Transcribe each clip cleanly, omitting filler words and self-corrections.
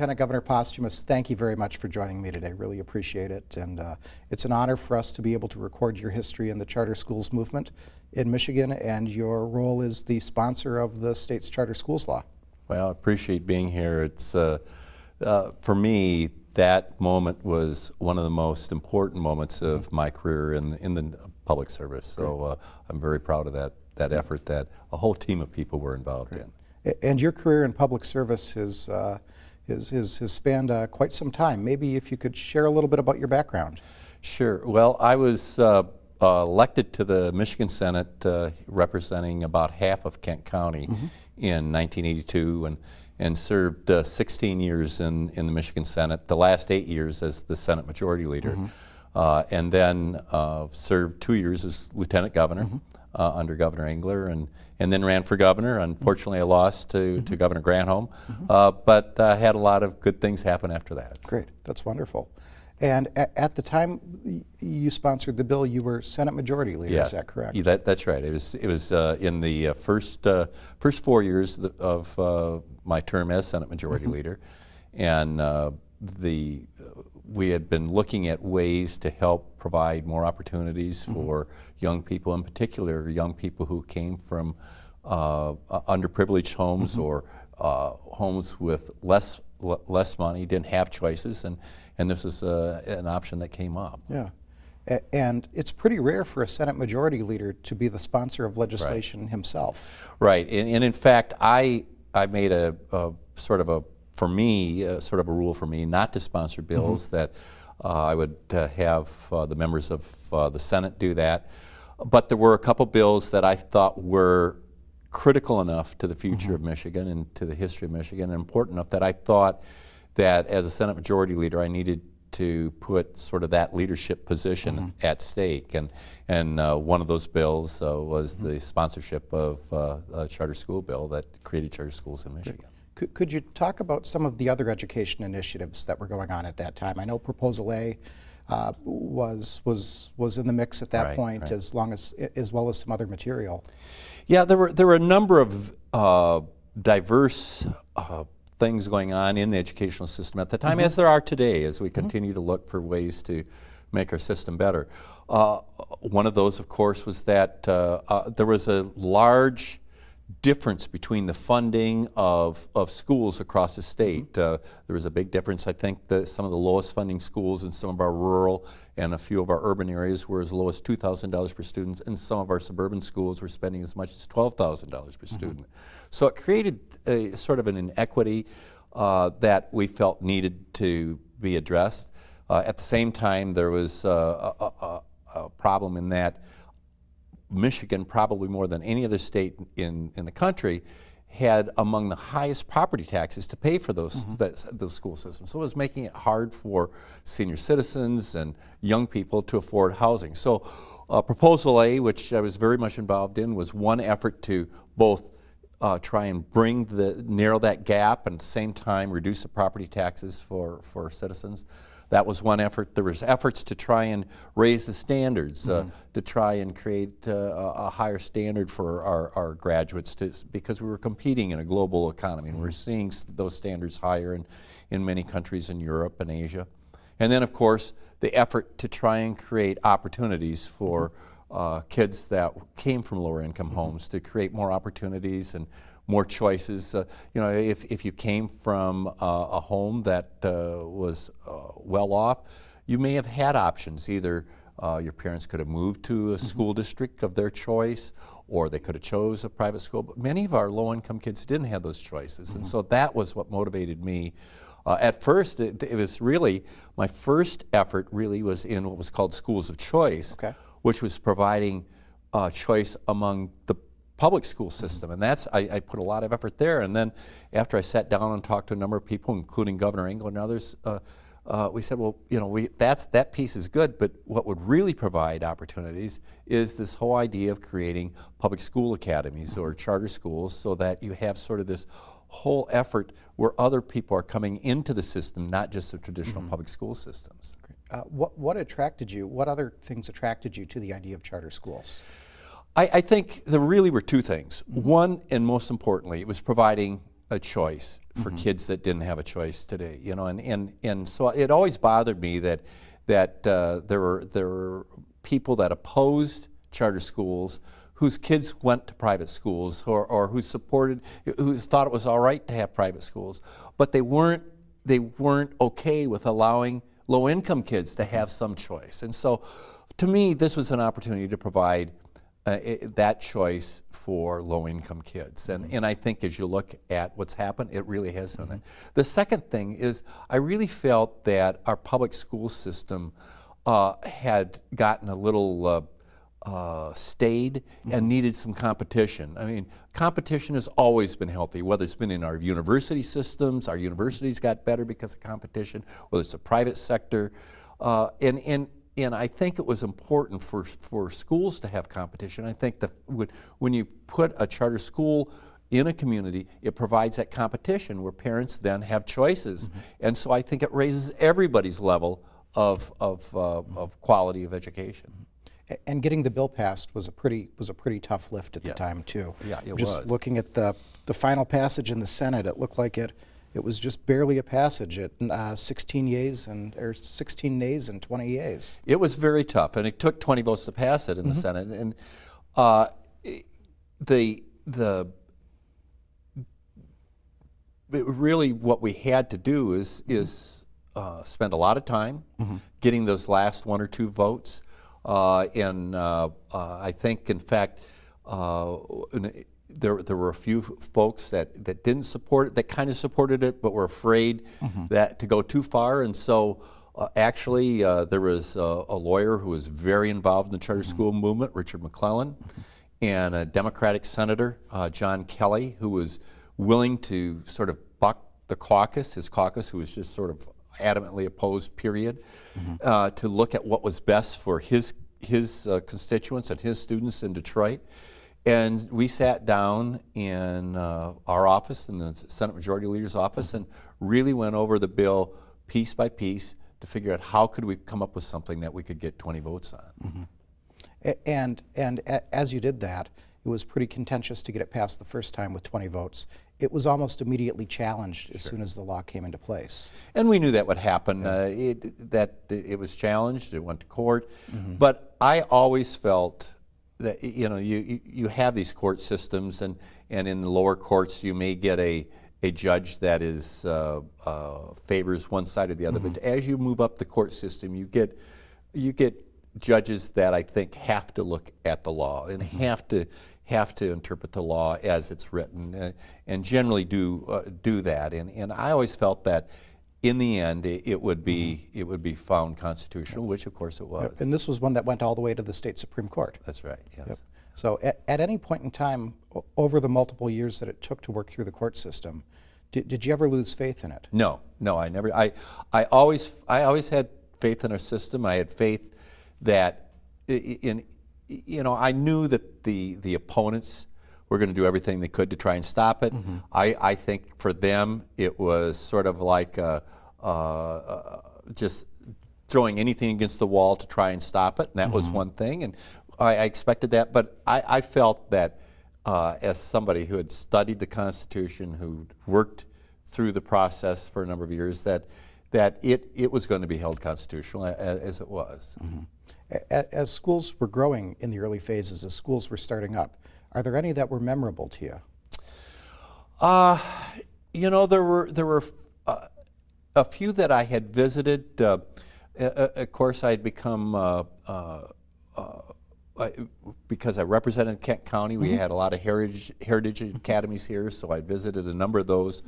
Lieutenant Governor Posthumus, thank you very much for joining me today. Really appreciate it. And it's an honor for us to be able to record your history in the charter schools movement in Michigan and your role as the sponsor of the state's charter schools law. Well, I appreciate being here. It's for me, that moment was one of the most important moments of my career in the public service. So I'm very proud of that effort that a whole team of people were involved in. And your career in public service has spanned quite some time. Maybe if you could share a little bit about your background. Sure. Well, I was elected to the Michigan Senate representing about half of Kent County in 1982 and served 16 years in the Michigan Senate, the last 8 years as the Senate Majority Leader, and then served 2 years as Lieutenant Governor under Governor Engler, and then ran for governor. Unfortunately, I lost to Governor Granholm, but had a lot of good things happen after that. Great, that's wonderful. And at the time you sponsored the bill, you were Senate Majority Leader, Yes. Is that correct? That's right. It was in the first 4 years of my term as Senate Majority Leader, and we had been looking at ways to help provide more opportunities for young people, in particular young people who came from underprivileged homes or homes with less money, didn't have choices, and this was an option that came up. Yeah. And it's pretty rare for a Senate Majority Leader to be the sponsor of legislation himself. Right, and in fact, I made a sort of a rule for me not to sponsor bills, that I would have the members of the Senate do that. But there were a couple bills that I thought were critical enough to the future of Michigan and to the history of Michigan, and important enough that I thought that as a Senate Majority Leader I needed to put sort of that leadership position at stake. And one of those bills was the sponsorship of a charter school bill that created charter schools in Michigan. Could you talk about some of the other education initiatives that were going on at that time? I know Proposal A was in the mix at that point, as well as some other material. Yeah, there were a number of diverse things going on in the educational system at the time, as there are today, as we continue to look for ways to make our system better. One of those, of course, was that there was a large difference between the funding of schools across the state. There was a big difference. I think that some of the lowest funding schools in some of our rural and a few of our urban areas were as low as $2,000 per student, and some of our suburban schools were spending as much as $12,000 per student. So it created a sort of an inequity that we felt needed to be addressed. At the same time, there was a problem in that Michigan, probably more than any other state in the country, had among the highest property taxes to pay for those school systems. So it was making it hard for senior citizens and young people to afford housing. So Proposal A, which I was very much involved in, was one effort to both try and narrow that gap and at the same time reduce the property taxes for citizens. That was one effort. There was efforts to try and raise the standards, to try and create a higher standard for our graduates, because we were competing in a global economy, and we're seeing those standards higher in many countries in Europe and Asia. And then, of course, the effort to try and create opportunities for kids that came from lower income homes, to create more opportunities and more choices. You know, if you came from a home that was well off, you may have had options. Either your parents could have moved to a school district of their choice, or they could have chose a private school. But many of our low-income kids didn't have those choices, and so that was what motivated me. At first, it was really, my first effort really was in what was called schools of choice, which was providing choice among the public school system, and I put a lot of effort there. And then after I sat down and talked to a number of people, including Governor Engel and others, we said, well, you know, that piece is good, but what would really provide opportunities is this whole idea of creating public school academies or charter schools, so that you have sort of this whole effort where other people are coming into the system, not just the traditional public school systems. What attracted you? What other things attracted you to the idea of charter schools? I think there really were two things. One, and most importantly, it was providing a choice for kids that didn't have a choice today. You know, and so it always bothered me that there were people that opposed charter schools whose kids went to private schools, or who thought it was all right to have private schools, but they weren't okay with allowing low-income kids to have some choice. And so, to me, this was an opportunity to provide that choice for low-income kids. And I think as you look at what's happened, it really has done it. The second thing is, I really felt that our public school system had gotten a little stayed and needed some competition. I mean, competition has always been healthy, whether it's been in our university systems. Our universities got better because of competition, whether it's the private sector. And I think it was important for schools to have competition. I think that when you put a charter school in a community, it provides that competition where parents then have choices. And so I think it raises everybody's level of quality of education. And getting the bill passed was a pretty tough lift at the time too. Yeah, it just was. Looking at the final passage in the Senate, it looked like it was just barely a passage at 16 nays and 20 yeas. It was very tough, and it took 20 votes to pass it in the Senate. And really what we had to do is spend a lot of time getting those last one or two votes. I think, in fact, there were a few folks that didn't support it, that kind of supported it, but were afraid that to go too far. And so, actually, there was a lawyer who was very involved in the charter school movement, Richard McClellan, and a Democratic senator, John Kelly, who was willing to sort of buck the caucus, his caucus, who was just sort of adamantly opposed, period, to look at what was best for his constituents and his students in Detroit. And we sat down in our office, in the Senate Majority Leader's office, and really went over the bill piece by piece to figure out how could we come up with something that we could get 20 votes on. And as you did that, it was pretty contentious to get it passed the first time with 20 votes. It was almost immediately challenged as soon as the law came into place. And we knew that would happen, that it was challenged, it went to court. But I always felt that, you know, you have these court systems, and in the lower courts you may get a judge that is favors one side or the other. But as you move up the court system, you get judges that I think have to look at the law and have to interpret the law as it's written, and generally do that. And I always felt that in the end it would be found constitutional, which of course it was. And this was one that went all the way to the state Supreme Court. That's right. Yes. Yep. So at any point in time over the multiple years that it took to work through the court system, did you ever lose faith in it? No, I never. I always had faith in our system. I had faith that I knew that the opponents were going to do everything they could to try and stop it. I think for them it was sort of like just throwing anything against the wall to try and stop it, and that was one thing, and I expected that. But I felt that as somebody who had studied the Constitution, who worked through the process for a number of years, that it was going to be held constitutional, as it was. As schools were growing in the early phases, as schools were starting up, are there any that were memorable to you? There were a few that I had visited. Of course, I had become because I represented Kent County. We had a lot of heritage academies here, so I visited a number of those,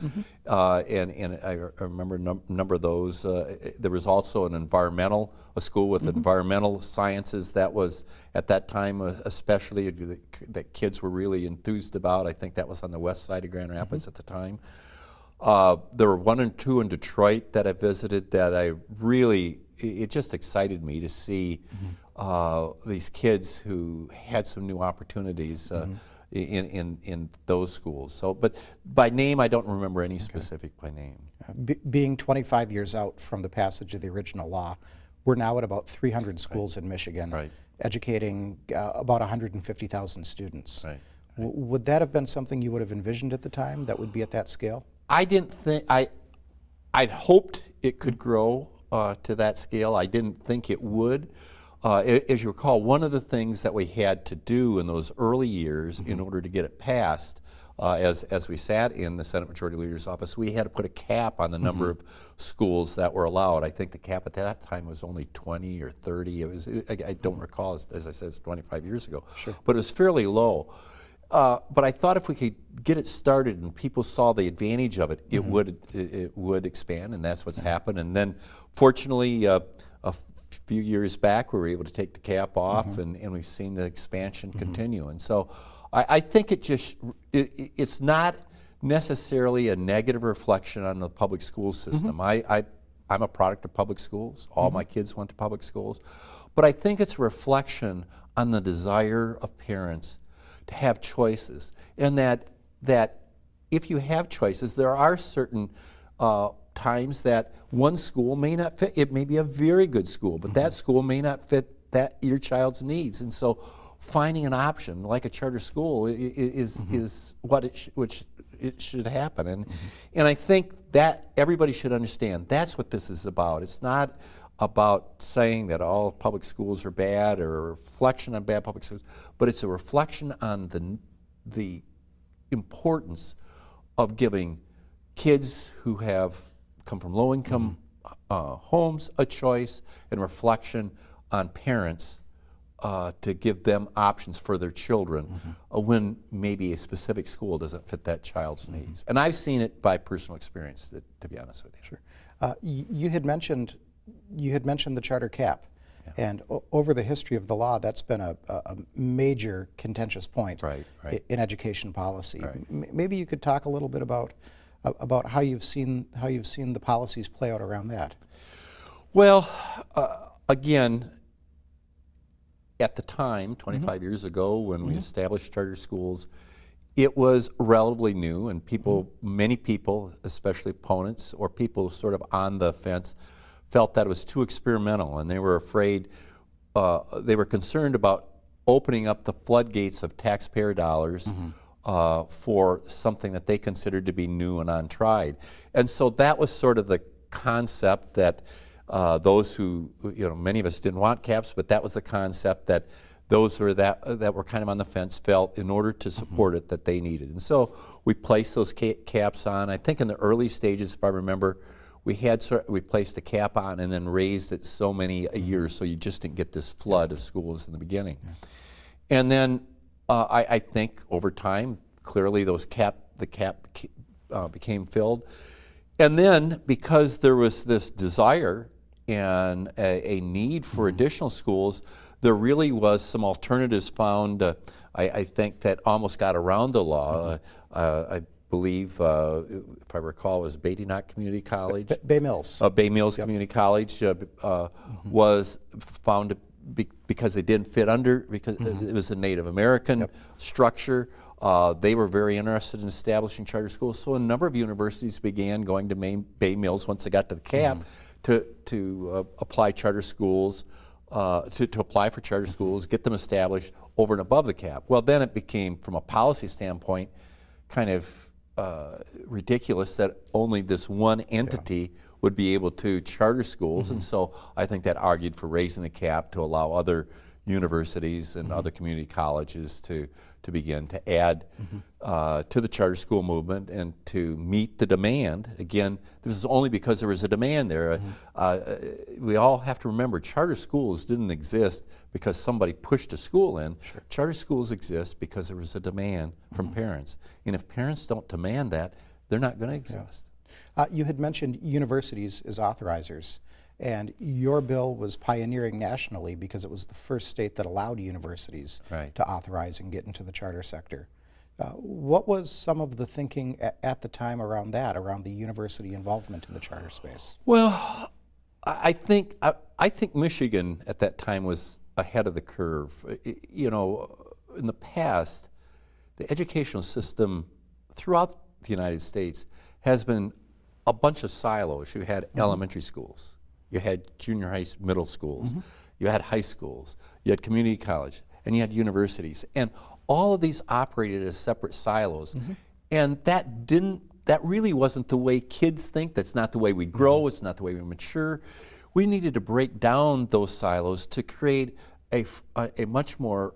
and I remember a number of those. There was also a school with environmental sciences that was, at that time especially, that kids were really enthused about. I think that was on the west side of Grand Rapids at the time. There were one and two in Detroit that I visited that it just excited me to see these kids who had some new opportunities in those schools. So, but by name, I don't remember any specific by name. Being 25 years out from the passage of the original law, we're now at about 300 schools in Michigan, educating about 150,000 students. Would that have been something you would have envisioned at the time, that would be at that scale? I didn't think, I'd hoped it could grow to that scale. I didn't think it would. As you recall, one of the things that we had to do in those early years in order to get it passed, as we sat in the Senate Majority Leader's office, we had to put a cap on the number of schools that were allowed. I think the cap at that time was only 20 or 30. I don't recall, as I said, it's 25 years ago. Sure. But it was fairly low. But I thought if we could get it started and people saw the advantage of it, it would expand, and that's what's happened. And then, fortunately, a few years back, we were able to take the cap off, and we've seen the expansion continue. And so, I think it's not necessarily a negative reflection on the public school system. I'm a product of public schools. All my kids went to public schools, but I think it's a reflection on the desire of parents to have choices, and that if you have choices, there are certain times that one school may not fit. It may be a very good school, but that school may not fit your child's needs, and so finding an option like a charter school is what it should happen, and I think that everybody should understand that's what this is about. It's not about saying that all public schools are bad or a reflection on bad public schools, but it's a reflection on the importance of giving kids who have come from low-income homes a choice, and reflection on parents to give them options for their children when maybe a specific school doesn't fit that child's needs. And I've seen it by personal experience, to be honest with you. Sure. You had mentioned the charter cap, and over the history of the law, that's been a major contentious point in education policy. Maybe you could talk a little bit about how you've seen the policies play out around that. Well, again, at the time, 25 years ago, when we established charter schools, it was relatively new, and many people, especially opponents or people sort of on the fence, felt that it was too experimental, and they were afraid, they were concerned about opening up the floodgates of taxpayer dollars for something that they considered to be new and untried. And so that was sort of the concept that those who, many of us didn't want caps, but that was the concept that those that were kind of on the fence felt in order to support it that they needed. And so we placed those caps on. I think in the early stages, if I remember, we placed a cap on and then raised it so many a year, so you just didn't get this flood of schools in the beginning. And then I think over time, clearly the cap became filled. And then because there was this desire and a need for additional schools, there really was some alternatives found, I think, that almost got around the law. I believe, if I recall, it was Badenoch Community College. Bay Mills. Bay Mills Community College was found because they didn't fit under, because it was a Native American structure. They were very interested in establishing charter schools, so a number of universities began going to Bay Mills once they got to the cap to apply charter schools, to apply for charter schools, get them established over and above the cap. Well, then it became, from a policy standpoint, kind of ridiculous that only this one entity would be able to charter schools, and so I think that argued for raising the cap to allow other universities and other community colleges to begin to add to the charter school movement and to meet the demand. Again, this is only because there was a demand there. We all have to remember, charter schools didn't exist because somebody pushed a school in. Charter schools exist because there was a demand from parents. And if parents don't demand that, they're not going to exist. You had mentioned universities as authorizers, and your bill was pioneering nationally because it was the first state that allowed universities to authorize and get into the charter sector. What was some of the thinking at the time around that, around the university involvement in the charter space? Well, I think Michigan at that time was ahead of the curve. In the past, the educational system throughout the United States has been a bunch of silos. You had elementary schools, you had junior high, middle schools, you had high schools, you had community college, and you had universities. And all of these operated as separate silos. And that that really wasn't the way kids think. That's not the way we grow. It's not the way we mature. We needed to break down those silos to create a much more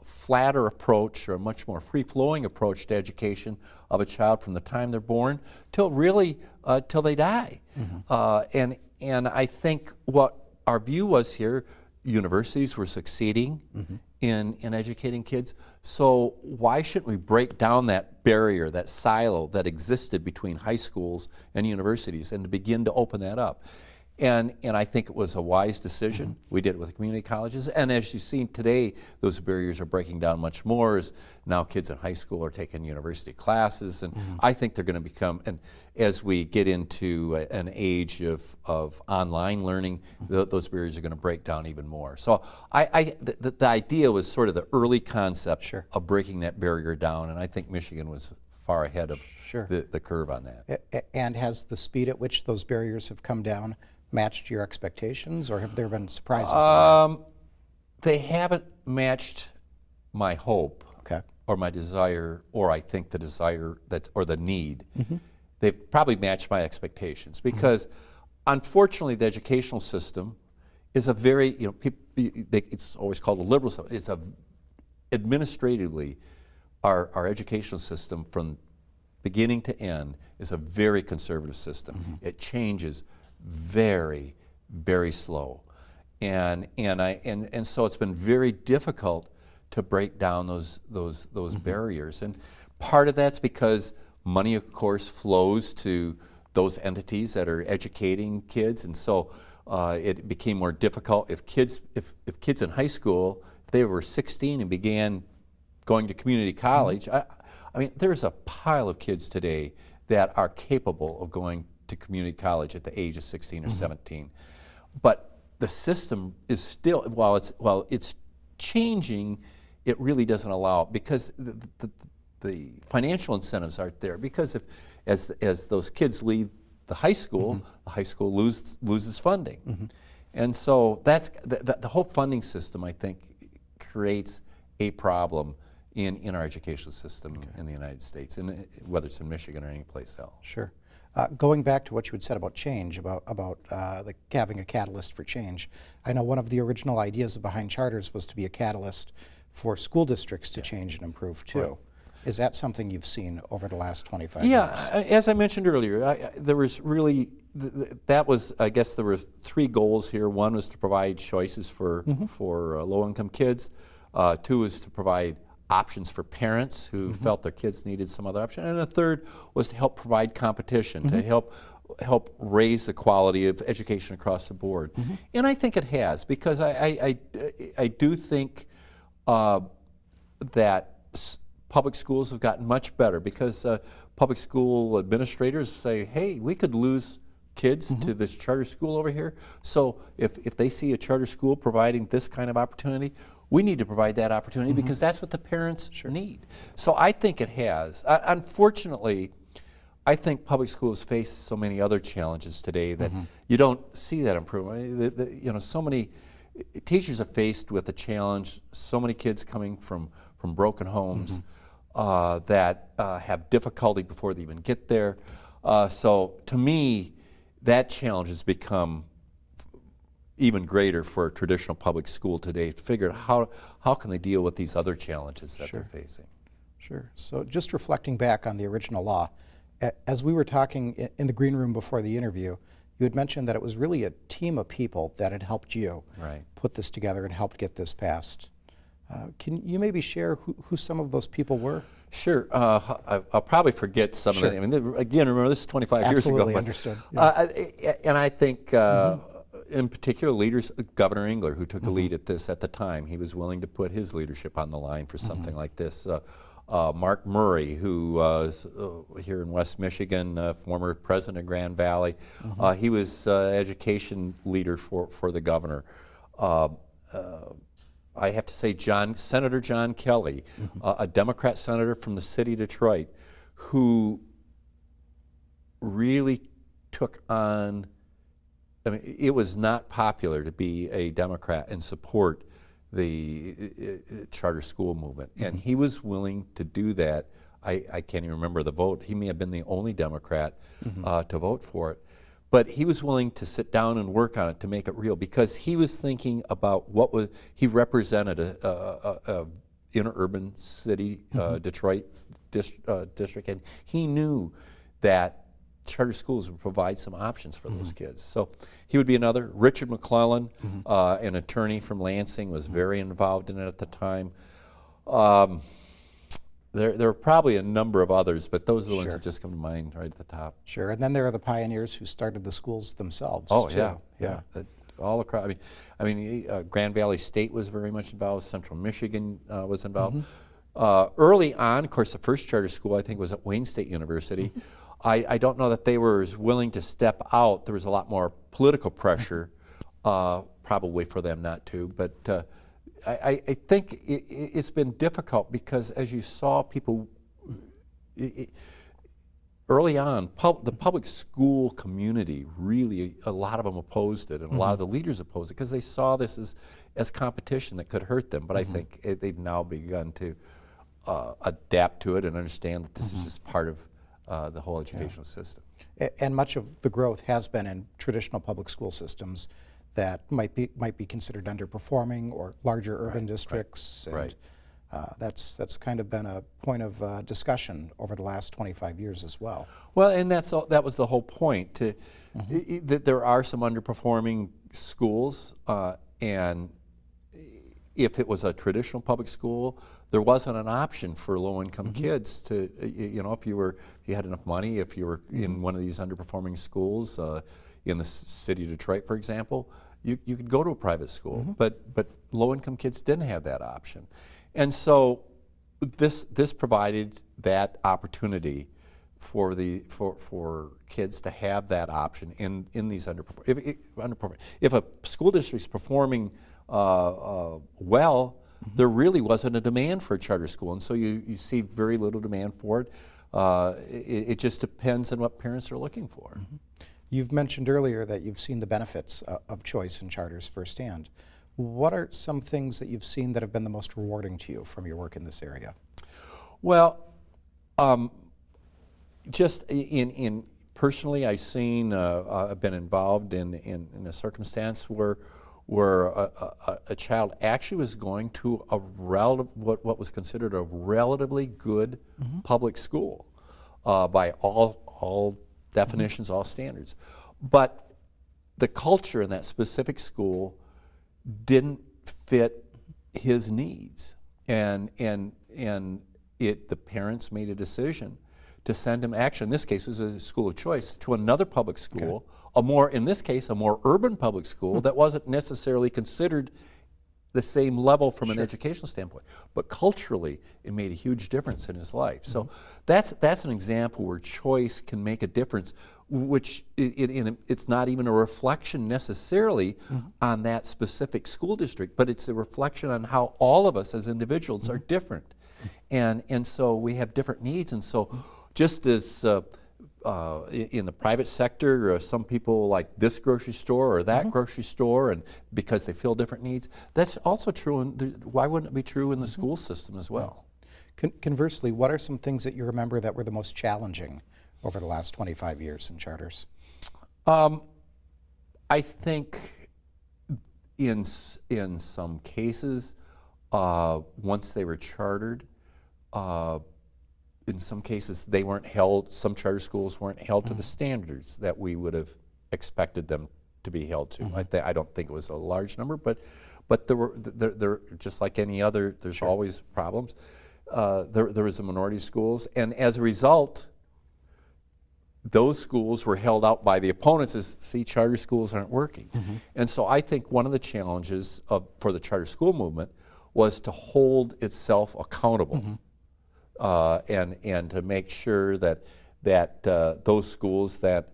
flatter approach, or a much more free-flowing approach to education of a child from the time they're born till really till they die. And I think what our view was here, universities were succeeding in educating kids, so why shouldn't we break down that barrier, that silo that existed between high schools and universities, and to begin to open that up? And I think it was a wise decision. We did it with the community colleges, and as you see today, those barriers are breaking down much more as now kids in high school are taking university classes, and I think they're going to become, and as we get into an age of online learning, those barriers are going to break down even more. So the idea was sort of the early concept of breaking that barrier down, and I think Michigan was far ahead of the curve on that. And has the speed at which those barriers have come down matched your expectations, or have there been surprises? They haven't matched my hope or my desire, or I think the desire or the need. They've probably matched my expectations, because unfortunately the educational system is a very, it's always called a liberal system. It's administratively, our educational system from beginning to end is a very conservative system. It changes very, very slow, and so it's been very difficult to break down those barriers. And part of that's because money, of course, flows to those entities that are educating kids, and so it became more difficult. If kids in high school, if they were 16 and began going to community college, I mean, there's a pile of kids today that are capable of going to community college at the age of 16 or 17. But the system is still, while it's changing, it really doesn't allow it, because the financial incentives aren't there. Because as those kids leave the high school loses funding. And so that's the whole funding system, I think, creates a problem in our educational system in the United States, and whether it's in Michigan or any place else. Sure. Going back to what you had said about change, about like having a catalyst for change, I know one of the original ideas behind charters was to be a catalyst for school districts to change and improve too. Right. Is that something you've seen over the last 25 years? Yeah, as I mentioned earlier, there was really, I guess there were three goals here. One was to provide choices for low-income kids. Two was to provide options for parents who felt their kids needed some other option, and a third was to help provide competition, to help raise the quality of education across the board. And I think it has, because I do think that public schools have gotten much better, because public school administrators say, hey, we could lose kids to this charter school over here, so if they see a charter school providing this kind of opportunity, we need to provide that opportunity, because that's what the parents need. So I think it has. Unfortunately, I think public schools face so many other challenges today that you don't see that improvement. So many teachers are faced with the challenge, so many kids coming from broken homes that have difficulty before they even get there. So to me, that challenge has become even greater for a traditional public school today, to figure out how can they deal with these other challenges that they're facing. Sure. So just reflecting back on the original law, as we were talking in the green room before the interview, you had mentioned that it was really a team of people that had helped you put this together and helped get this passed. Can you maybe share who some of those people were? Sure. I'll probably forget some of them. I mean, again, remember, this is 25 years ago. Absolutely, understood. Yeah. And I think in particular, leaders, Governor Engler, who took the lead at this at the time, he was willing to put his leadership on the line for something like this. Mark Murray, who was here in West Michigan, former president of Grand Valley, he was education leader for the governor. I have to say Senator John Kelly, a Democrat senator from the city of Detroit, who really took on, I mean, it was not popular to be a Democrat and support the charter school movement, and he was willing to do that I can't even remember the vote. He may have been the only Democrat to vote for it. But he was willing to sit down and work on it to make it real, because he was thinking about he represented a interurban city, Detroit district, and he knew that charter schools would provide some options for those kids. So he would be another. Richard McClellan, an attorney from Lansing, was very involved in it at the time. There are probably a number of others, but those are the ones that just come to mind right at the top. Sure, and then there are the pioneers who started the schools themselves. Oh, too. yeah. All across. Grand Valley State was very much involved. Central Michigan was involved. Early on, of course, the first charter school I think was at Wayne State University. I don't know that they were as willing to step out. There was a lot more political pressure, probably for them not to. But I think it's been difficult because, as you saw, people early on, the public school community really, a lot of them opposed it, and a lot of the leaders opposed it because they saw this as competition that could hurt them. But I think they've now begun to adapt to it and understand that this is just part of the whole educational system. And much of the growth has been in traditional public school systems that might be considered underperforming, or larger urban districts. And that's kind of been a point of discussion over the last 25 years as well. Well, and that was the whole point, that there are some underperforming schools, and if it was a traditional public school, there wasn't an option for low-income kids to, if you had enough money, if you were in one of these underperforming schools, in the city of Detroit, for example, you could go to a private school, but low-income kids didn't have that option. And so this provided that opportunity for kids to have that option in these underperforming. If a school district's performing well, there really wasn't a demand for a charter school, and so you see very little demand for it. It just depends on what parents are looking for. You've mentioned earlier that you've seen the benefits of choice in charters firsthand. What are some things that you've seen that have been the most rewarding to you from your work in this area? Well, just in personally, I've been involved in a circumstance where a child actually was going to what was considered a relatively good public school by all definitions, all standards, but the culture in that specific school didn't fit his needs, and the parents made a decision to send him, actually in this case it was a school of choice, to another public school, in this case a more urban public school that wasn't necessarily considered the same level from an educational standpoint, but culturally it made a huge difference in his life. So that's an example where choice can make a difference, which it's not even a reflection necessarily on that specific school district, but it's a reflection on how all of us as individuals are different, and so we have different needs. And so just as in the private sector, some people like this grocery store or that grocery store, and because they fill different needs, that's also true. And why wouldn't it be true in the school system as well? Conversely, what are some things that you remember that were the most challenging over the last 25 years in charters? I think in some cases, once they were chartered, in some cases they weren't held, some charter schools weren't held to the standards that we would have expected them to be held to. I don't think it was a large number, but there just like any other, there's always problems. There was a minority schools, and as a result, those schools were held out by the opponents as, see, charter schools aren't working. And so I think one of the challenges for the charter school movement was to hold itself accountable. And to make sure that those schools that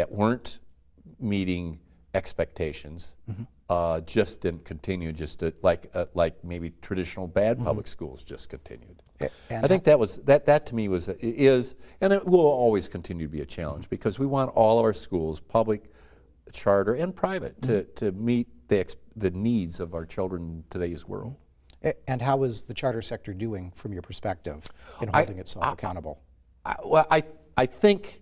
weren't meeting expectations just didn't continue, just to, like maybe traditional bad public schools just continued. And I think that to me is and it will always continue to be a challenge, because we want all of our schools, public, charter, and private, to meet the needs of our children in today's world. And how is the charter sector doing from your perspective in holding itself accountable? I think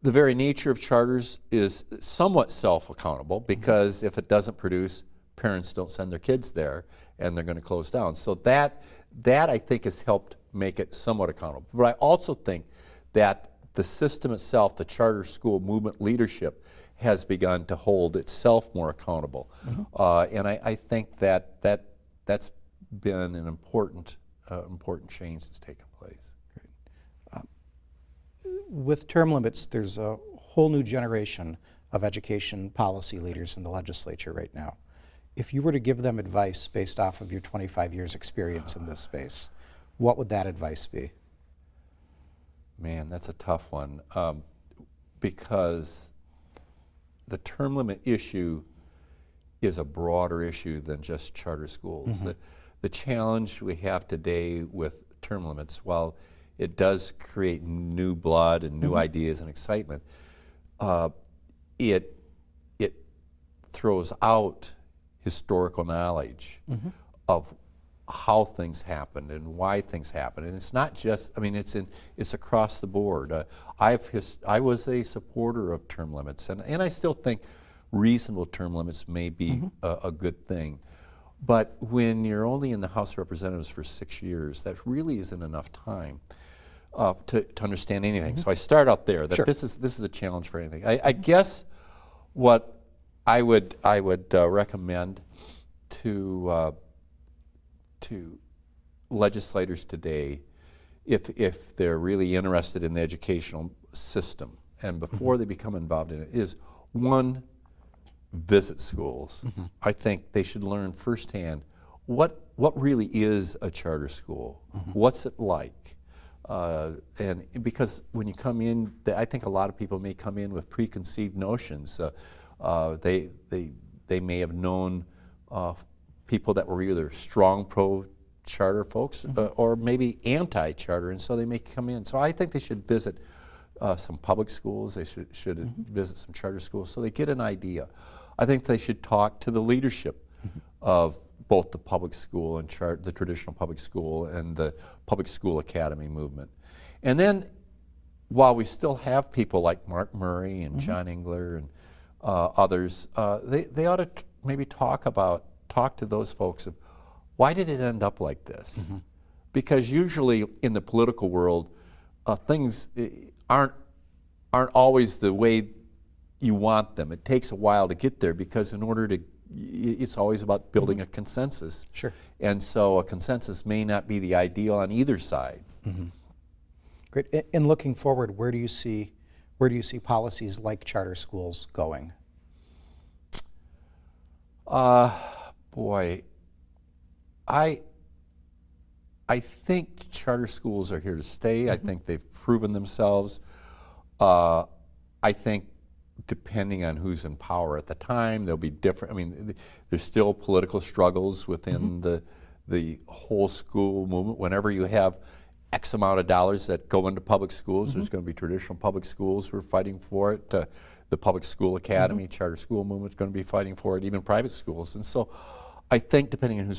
the very nature of charters is somewhat self-accountable, because if it doesn't produce, parents don't send their kids there, and they're going to close down. So that I think has helped make it somewhat accountable. But I also think that the system itself, the charter school movement leadership, has begun to hold itself more accountable. And I think that's been an important change that's taken place. With term limits, there's a whole new generation of education policy leaders in the legislature right now. If you were to give them advice based off of your 25 years experience in this space, what would that advice be? Man, that's a tough one, because the term limit issue is a broader issue than just charter schools. The challenge we have today with term limits, while it does create new blood and new ideas and excitement, it throws out historical knowledge of how things happened and why things happened. And it's not just, I mean, it's across the board. I was a supporter of term limits, and I still think reasonable term limits may be a good thing. But when you're only in the House of Representatives for 6 years, that really isn't enough time to understand anything. So I start out there, that this is a challenge for anything. I guess what I would recommend to legislators today, if they're really interested in the educational system, and before they become involved in it, is one, visit schools. I think they should learn firsthand what really is a charter school. What's it like? And because when you come in, I think a lot of people may come in with preconceived notions. They may have known people that were either strong pro-charter folks or maybe anti-charter, and so they may come in. So I think they should visit some public schools. They should visit some charter schools so they get an idea. I think they should talk to the leadership of both the public school and the traditional public school and the public school academy movement. And then, while we still have people like Mark Murray and John Engler and others, they ought to maybe talk to those folks of why did it end up like this? Because usually in the political world, things aren't always the way you want them. It takes a while to get there, because in order to, it's always about building a consensus. And so a consensus may not be the ideal on either side. Great. In looking forward, where do you see policies like charter schools going? Boy, I think charter schools are here to stay. I think they've proven themselves. I think depending on who's in power at the time, there'll be different. I mean, there's still political struggles within the whole school movement. Whenever you have X amount of dollars that go into public schools, there's going to be traditional public schools who are fighting for it. The public school academy, charter school movement is going to be fighting for it, even private schools. And so I think depending on who's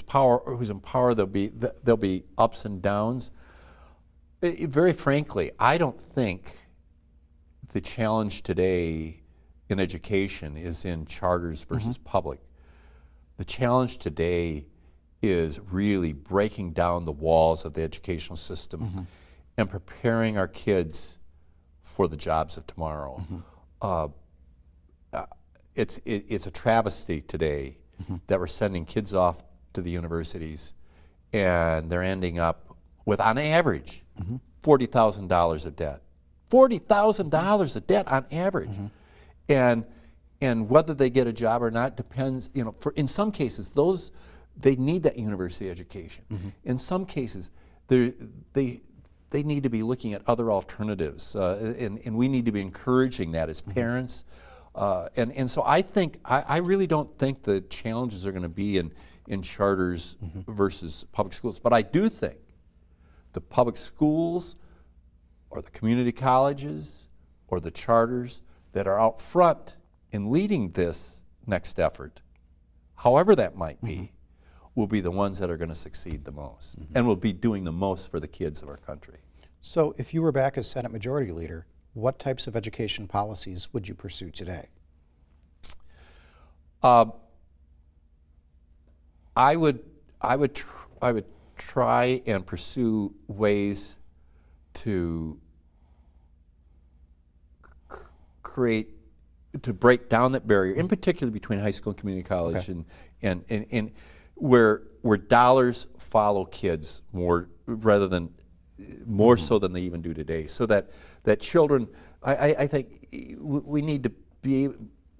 in power, there'll be ups and downs. Very frankly, I don't think the challenge today in education is in charters versus public. The challenge today is really breaking down the walls of the educational system and preparing our kids for the jobs of tomorrow. It's a travesty today that we're sending kids off to the universities and they're ending up with, on average, $40,000 of debt. $40,000 of debt on average. And whether they get a job or not depends, in some cases, they need that university education. In some cases, they need to be looking at other alternatives, and we need to be encouraging that as parents. And so I think, I really don't think the challenges are going to be in charters versus public schools, but I do think the public schools or the community colleges or the charters that are out front in leading this next effort, however that might be, will be the ones that are going to succeed the most and will be doing the most for the kids of our country. So if you were back as Senate Majority Leader, what types of education policies would you pursue today? I would try and pursue ways to break down that barrier, in particular between high school and community college, and where dollars follow kids more so than they even do today. So that children, I think we need to be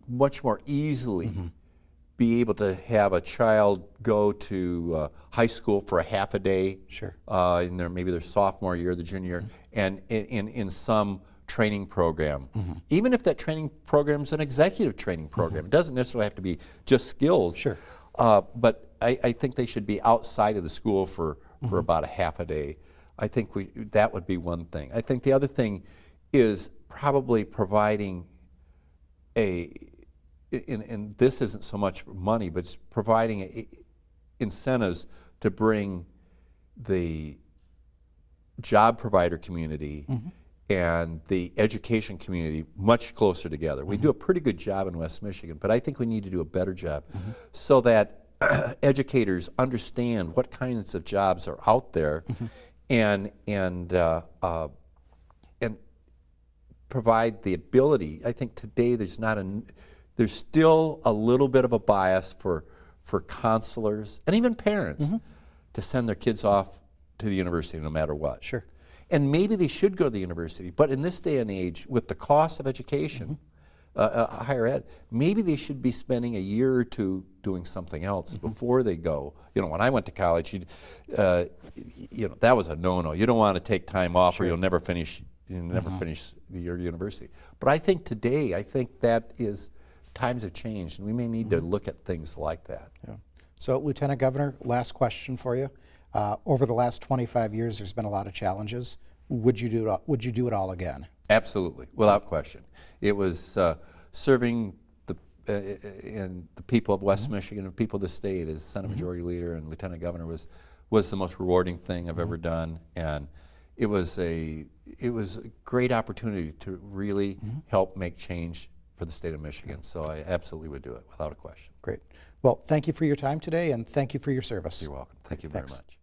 much more easily be able to have a child go to high school for a half a day, in maybe their sophomore year, the junior year, and in some training program. Even if that training program is an executive training program, it doesn't necessarily have to be just skills. But I think they should be outside of the school for about a half a day. I think that would be one thing. I think the other thing is probably providing and this isn't so much money, but it's providing incentives to bring the job provider community and the education community much closer together. We do a pretty good job in West Michigan, but I think we need to do a better job so that educators understand what kinds of jobs are out there and provide the ability. I think today there's still a little bit of a bias for counselors and even parents to send their kids off to the university no matter what. And maybe they should go to the university, but in this day and age, with the cost of education, higher ed, maybe they should be spending a year or two doing something else before they go. When I went to college, that was a no-no. You don't want to take time off or you'll never finish your university. But I think today, times have changed, and we may need to look at things like that. So, Lieutenant Governor, last question for you. Over the last 25 years, there's been a lot of challenges. Would you do it all again? Absolutely, without question. It was serving the people of West Michigan and people of the state as Senate Majority Leader and Lieutenant Governor was the most rewarding thing I've ever done, and it was a great opportunity to really help make change for the state of Michigan. So I absolutely would do it without a question. Great. Well, thank you for your time today, and thank you for your service. You're welcome. Thank you very much.